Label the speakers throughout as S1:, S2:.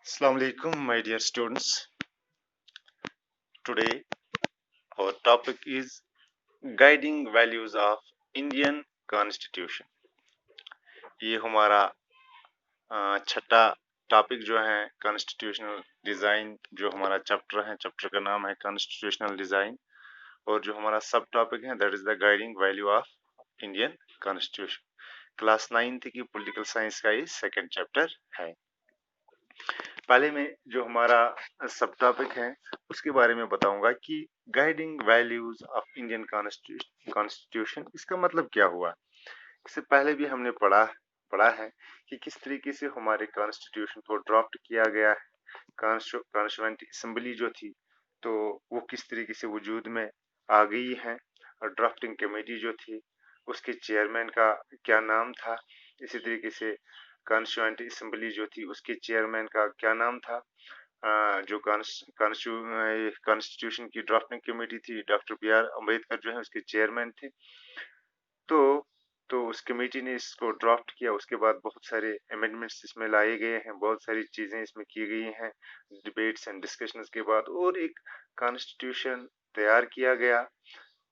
S1: Assalamu alaikum, my dear students. Today, our topic is guiding values of Indian Constitution. ये हमारा छठा topic जो है कॉन्स्टिट्यूशनल डिजाइन, जो हमारा चैप्टर है, चैप्टर का नाम है कॉन्स्टिट्यूशनल डिजाइन, और जो हमारा सब टॉपिक है that is the guiding value of Indian constitution. Class 9th की पॉलिटिकल साइंस का ये सेकंड चैप्टर है। पहले में जो हमारा सब टॉपिक है उसके बारे में बताऊंगा कि guiding values of Indian constitution, इसका मतलब क्या हुआ। इससे पहले भी हमने पढ़ा है कि किस तरीके से हमारे कॉन्स्टिट्यूशन को ड्राफ्ट किया गया है। कॉन्स्टिट्यूएंट असेंबली जो थी तो वो किस तरीके से वजूद में आ गई है, और ड्राफ्टिंग कमेटी जो थी उसके चेयरमैन का क्या नाम था। इसी तरीके से कॉन्स्टिट्यूएंट असेंबली जो थी उसके चेयरमैन का क्या नाम था। जो कॉन्स्टिट्यूशन की ड्राफ्टिंग कमेटी थी, डॉक्टर B.R. अम्बेडकर जो है उसके चेयरमैन थे। तो उस कमेटी ने इसको ड्राफ्ट किया। उसके बाद बहुत सारे अमेंडमेंट्स इसमें लाए गए हैं, बहुत सारी चीजें इसमें की गई हैं डिबेट्स एंड डिस्कशंस के बाद, और एक कॉन्स्टिट्यूशन तैयार किया गया।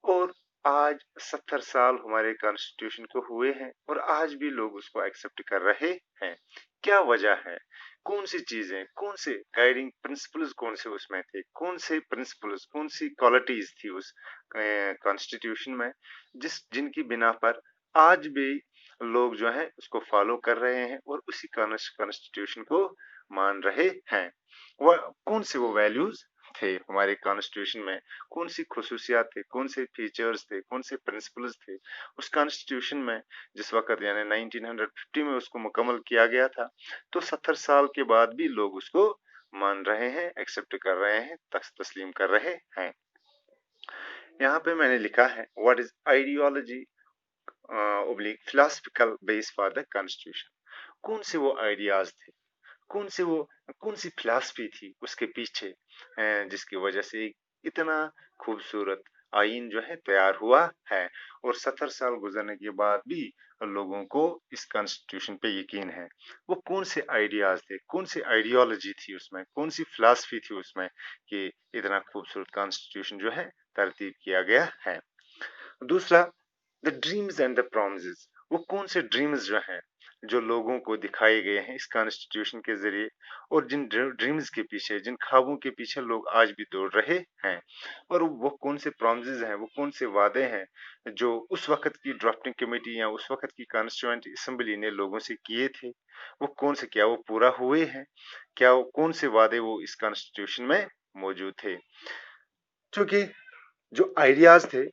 S1: और आज 70 साल हमारे कॉन्स्टिट्यूशन को हुए हैं और आज भी लोग उसको एक्सेप्ट कर रहे हैं। क्या वजह है, कौन सी चीजें, कौन से गाइडिंग प्रिंसिपल्स, कौन से उसमें थे, कौन से प्रिंसिपल्स, कौन सी क्वालिटीज थी उस कॉन्स्टिट्यूशन में जिनकी बिना पर आज भी लोग जो है उसको फॉलो कर रहे हैं और उसी कॉन्स्टिट्यूशन को मान रहे हैं। वह कौन से वो वैल्यूज थे हमारे कॉन्स्टिट्यूशन में, कौन सी खुसूसियात थे, कौन से फीचर्स थे, कौन से प्रिंसिपल्स थे उस कॉन्स्टिट्यूशन में जिस वक्त यानी 1950 में उसको मुकम्मल किया गया था। तो 70 साल के बाद भी लोग उसको मान रहे हैं, एक्सेप्ट कर रहे हैं, तस्लीम कर रहे हैं। यहाँ पे मैंने लिखा है what is ideology oblique philosophical base for the constitution. कौन से वो आइडियाज थे, कौन सी फिलॉसफी थी उसके पीछे, जिसकी वजह से इतना खूबसूरत आइन जो है तैयार हुआ है। और 70 साल गुजरने के बाद भी लोगों को इस कॉन्स्टिट्यूशन पे यकीन है। वो कौन से आइडियाज थे, कौन सी आइडियोलॉजी थी उसमें, कौन सी फिलॉसफी थी उसमें कि इतना खूबसूरत कॉन्स्टिट्यूशन जो है तरतीब किया गया है। दूसरा, the dreams and the promises, वो कौन से ड्रीम्स जो हैं जो लोगों को दिखाए गए हैं इस कॉन्स्टिट्यूशन के जरिए, और जिन ड्रीम्स के पीछे, जिन ख्वाबों के पीछे लोग आज भी दौड़ रहे हैं। और वो कौन से प्रॉमिसेस हैं, वो कौन से वादे हैं जो उस वक्त की ड्राफ्टिंग कमेटी या उस वक्त की कॉन्स्टिट्यूएंट असेंबली ने लोगों से किए थे, वो कौन से, क्या वो पूरा हुए हैं, क्या वो कौन से वादे वो इस कॉन्स्टिट्यूशन में मौजूद थे। क्योंकि जो आइडियाज थे,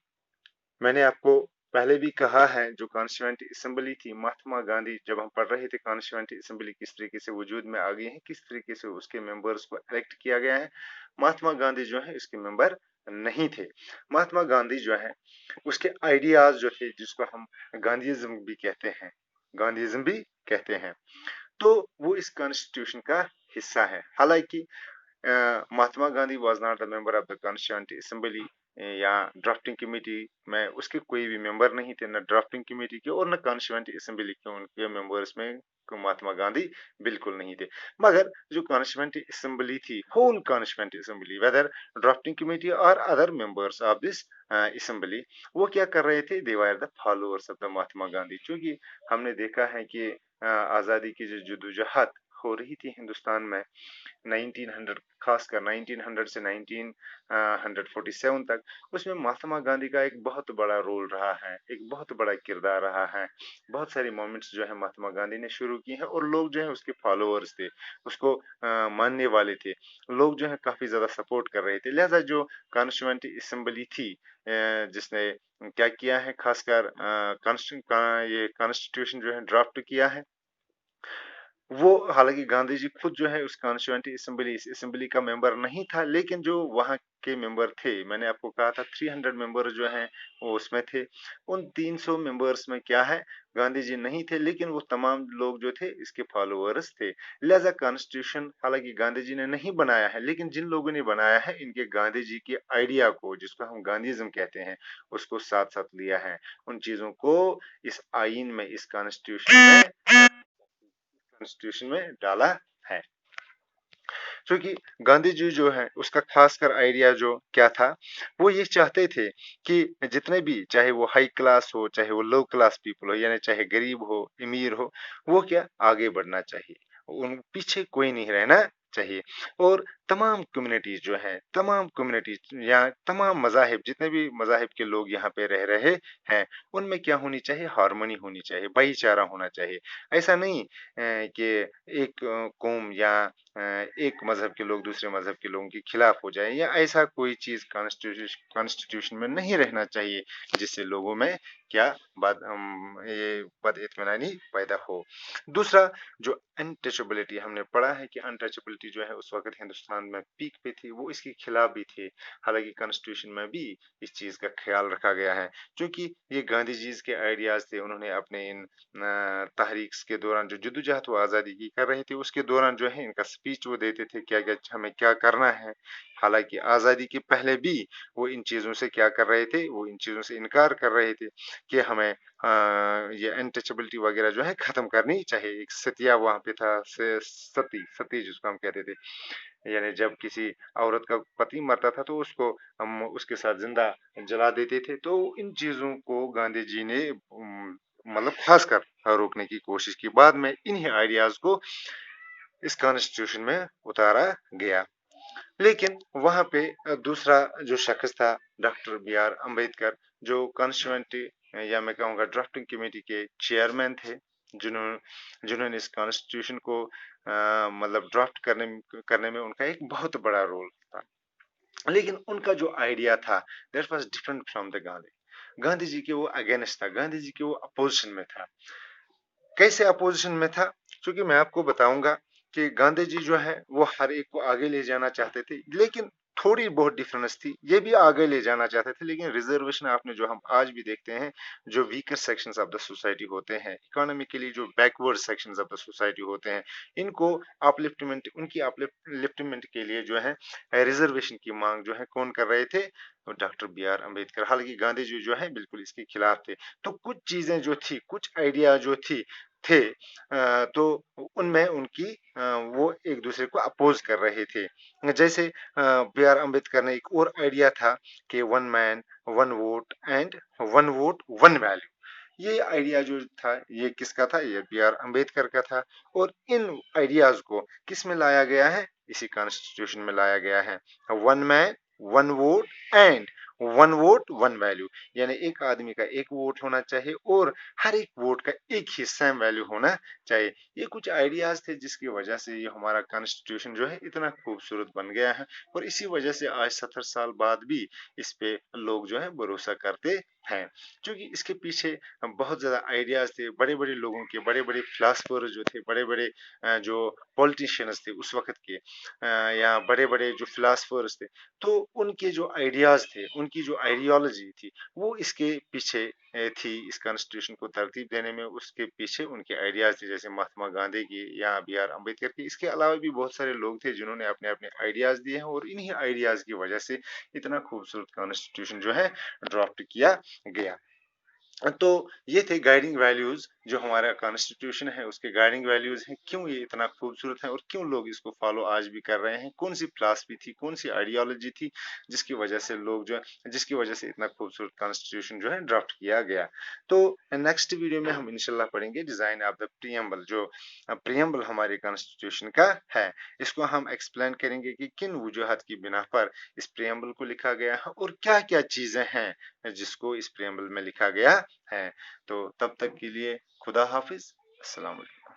S1: मैंने आपको पहले भी कहा है, जो कॉन्स्टिट्यूएंट असेंबली थी, महात्मा गांधी, जब हम पढ़ रहे थे कॉन्स्टिट्यूएंट असेंबली किस तरीके से वजूद में आ गई है, किस तरीके से उसके मेंबर्स को इलेक्ट किया गया है, महात्मा गांधी जो है इसके मेंबर नहीं थे। महात्मा गांधी जो है उसके आइडियाज जो थे, जिसको हम गांधीइज्म भी कहते हैं, गांधीइज्म भी कहते हैं, तो वो इस कॉन्स्टिट्यूशन का हिस्सा है। हालांकि Mahatma Gandhi was not the member of the constituent assembly या ड्राफ्टिंग कमेटी में उसके कोई भी मेंबर नहीं थे, न ड्राफ्टिंग कमेटी के और न कॉन्स्टिट्यूएंट असेंबली के उनके मेंबर्स में महात्मा गांधी बिल्कुल नहीं थे। मगर जो कॉन्स्टिट्यूएंट असेंबली थी, whole constituent assembly, whether drafting committee और other members of this assembly, वो क्या कर रहे थे, they were the followers of the Mahatma Gandhi. क्योंकि हमने देखा है कि आज़ादी की जो जदोजहद हो रही थी हिंदुस्तान में 1900, खासकर 1900 से 1947 तक, उसमें महात्मा गांधी का एक बहुत बड़ा रोल रहा है, एक बहुत बड़ा किरदार रहा है। बहुत सारी मोमेंट्स जो है महात्मा गांधी ने शुरू की हैं और लोग जो है उसके फॉलोअर्स थे, उसको मानने वाले थे, लोग जो है काफी ज्यादा सपोर्ट कर रहे थे। लिहाजा जो कॉन्स्टिट्यूएंट असेंबली थी जिसने क्या किया है, खासकर ये कॉन्स्टिट्यूशन जो है ड्राफ्ट किया है, वो, हालांकि गांधी जी खुद जो है उस कॉन्स्टिट्यूएंट असेंबली, इस असेंबली का मेंबर नहीं था, लेकिन जो वहां के मेंबर थे, मैंने आपको कहा था 300 मेंबर जो हैं वो उसमें थे। उन 300 मेंबर्स में क्या है, गांधी जी नहीं थे, लेकिन वो तमाम लोग जो थे इसके फॉलोअर्स थे। लिहाजा कॉन्स्टिट्यूशन हालांकि गांधी जी ने नहीं बनाया है, लेकिन जिन लोगों ने बनाया है इनके गांधी जी के आइडिया को, जिसको हम गांधीइज्म कहते हैं, उसको साथ साथ लिया है, उन चीजों को इस आइन में, इस कॉन्स्टिट्यूशन में डाला है। क्योंकि गांधी जी जो है उसका खासकर आइडिया जो क्या था, वो ये चाहते थे कि जितने भी, चाहे वो हाई क्लास हो चाहे वो लो क्लास पीपल हो, यानी चाहे गरीब हो अमीर हो, वो क्या आगे बढ़ना चाहिए, उन पीछे कोई नहीं रहना चाहिए। और तमाम कम्युनिटीज जो है, तमाम कम्युनिटीज या तमाम मजाहिब, जितने भी मजाहिब के लोग यहाँ पे रह रहे हैं, उनमें क्या होनी चाहिए, हार्मनी होनी चाहिए, भाईचारा होना चाहिए। ऐसा नहीं कि एक कौम या एक मजहब के लोग दूसरे मजहब के लोगों के खिलाफ हो जाए, या ऐसा कोई चीज कॉन्स्टिट्यूशन में नहीं रहना चाहिए जिससे लोगों में क्या ये बद इत्मीनानी पैदा हो। दूसरा, जो अनटचेबिलिटी हमने पढ़ा है कि अनटचेबिलिटी जो है उस वक्त हिंदुस्तान में पीक पे थी, वो इसके खिलाफ भी थे। हालांकि कॉन्स्टिट्यूशन में भी इस चीज का ख्याल रखा गया है, क्योंकि ये गांधी जी के आइडियाज थे। उन्होंने अपने इन तहरीक के दौरान जो जद्दोजहद वो आज़ादी की कर रहे थे, उसके दौरान जो है इनका स्पीच वो देते थे, क्या क्या हमें क्या करना है। हालांकि आज़ादी के पहले भी वो इन चीज़ों से क्या कर रहे थे, वो इन चीज़ों से इनकार कर रहे थे कि हमें ये अनटचेबिलिटी वगैरह जो है खत्म करनी चाहिए। एक सतिया वहां पे था, सती सती जिसको हम कहते थे, यानी जब किसी औरत का पति मरता था तो उसको हम उसके साथ जिंदा जला देते थे। तो इन चीजों को गांधी जी ने मतलब खासकर रोकने की कोशिश की। बाद में इन्हीं आइडियाज को इस कॉन्स्टिट्यूशन में उतारा गया। लेकिन वहां पे दूसरा जो शख्स था, डॉक्टर बी आर अम्बेडकर, जो कॉन्स्टिट्यूंट या मैं कहूँगा ड्राफ्टिंग कमेटी के चेयरमैन थे, जिन्होंने इस कॉन्स्टिट्यूशन को मतलब ड्राफ्ट करने में उनका एक बहुत बड़ा रोल था। लेकिन उनका जो आइडिया था, that was different from the Gandhi. Gandhi ji के वो अगेंस्ट था, गांधी जी के वो अपोजिशन में था। कैसे अपोजिशन में था? क्योंकि मैं आपको बताऊंगा कि गांधी जी जो है वो हर एक को आगे ले जाना चाहते थे, लेकिन थोड़ी बहुत डिफरेंस थी। ये भी आगे ले जाना चाहते थे, लेकिन रिजर्वेशन आपने जो हम आज भी देखते हैं, जो weaker sections of the society होते हैं, इकोनॉमिकली जो backward sections of the society होते हैं, इनको अपलिफ्टमेंट, उनकी अपलिफ्टमेंट के लिए जो है रिजर्वेशन की मांग जो है कौन कर रहे थे? Doctor B R Ambedkar. हालांकि गांधी जी जो है बिल्कुल इसके खिलाफ थे। तो कुछ चीजें जो थी, कुछ आइडिया जो थी थे, तो उनमें उनकी वो एक दूसरे को अपोज कर रहे थे। जैसे बी आर अम्बेडकर ने एक और आइडिया था कि one man one vote and one vote one value. ये आइडिया जो था, ये किसका था? ये बी आर अम्बेडकर का था। और इन आइडियाज को किस में लाया गया है? इसी कॉन्स्टिट्यूशन में लाया गया है। One man one vote and one vote one value, यानी एक आदमी का एक वोट होना चाहिए और हर एक वोट का एक ही सेम वैल्यू होना चाहिए। ये कुछ आइडियाज थे जिसकी वजह से ये हमारा कॉन्स्टिट्यूशन जो है इतना खूबसूरत बन गया है। और इसी वजह से आज 70 साल बाद भी इस पे लोग जो है भरोसा करते हैं, क्योंकि इसके पीछे बहुत ज्यादा आइडियाज थे। बड़े बड़े लोगों के, बड़े बड़े फिलासफर जो थे, बड़े बड़े जो पॉलिटिशियंस थे उस वक्त के, या बड़े बड़े जो फिलासफर्स थे, तो उनके जो आइडियाज थे, उनकी जो आइडियोलॉजी थी, वो इसके पीछे थी। इस कॉन्स्टिट्यूशन को तरतीब देने में उसके पीछे उनके आइडियाज थे, जैसे महात्मा गांधी की या बी आर अम्बेडकर की। इसके अलावा भी बहुत सारे लोग थे जिन्होंने अपने अपने आइडियाज दिए हैं, और इन्हीं आइडियाज की वजह से इतना खूबसूरत कॉन्स्टिट्यूशन जो है ड्राफ्ट किया गया। तो ये थे गाइडिंग वैल्यूज, जो हमारा कॉन्स्टिट्यूशन है उसके गाइडिंग वैल्यूज हैं। क्यों ये इतना खूबसूरत है और क्यों लोग इसको फॉलो आज भी कर रहे हैं? कौन सी फिलॉसफी थी, कौन सी आइडियोलॉजी थी जिसकी वजह से लोग जो है, जिसकी वजह से इतना खूबसूरत कॉन्स्टिट्यूशन जो है ड्राफ्ट किया गया। तो नेक्स्ट वीडियो में हम इंशाल्लाह पढ़ेंगे डिजाइन ऑफ द प्रीएम्बल, जो प्रीएम्बल हमारे कॉन्स्टिट्यूशन का है। इसको हम एक्सप्लेन करेंगे कि किन वजूहत की बिना पर इस प्रीएम्बल को लिखा गया है और क्या क्या चीजें हैं जिसको इस प्रीएम्बल में लिखा गया है। तो तब तक के लिए खुदा हाफिज, अस्सलाम वालेकुम।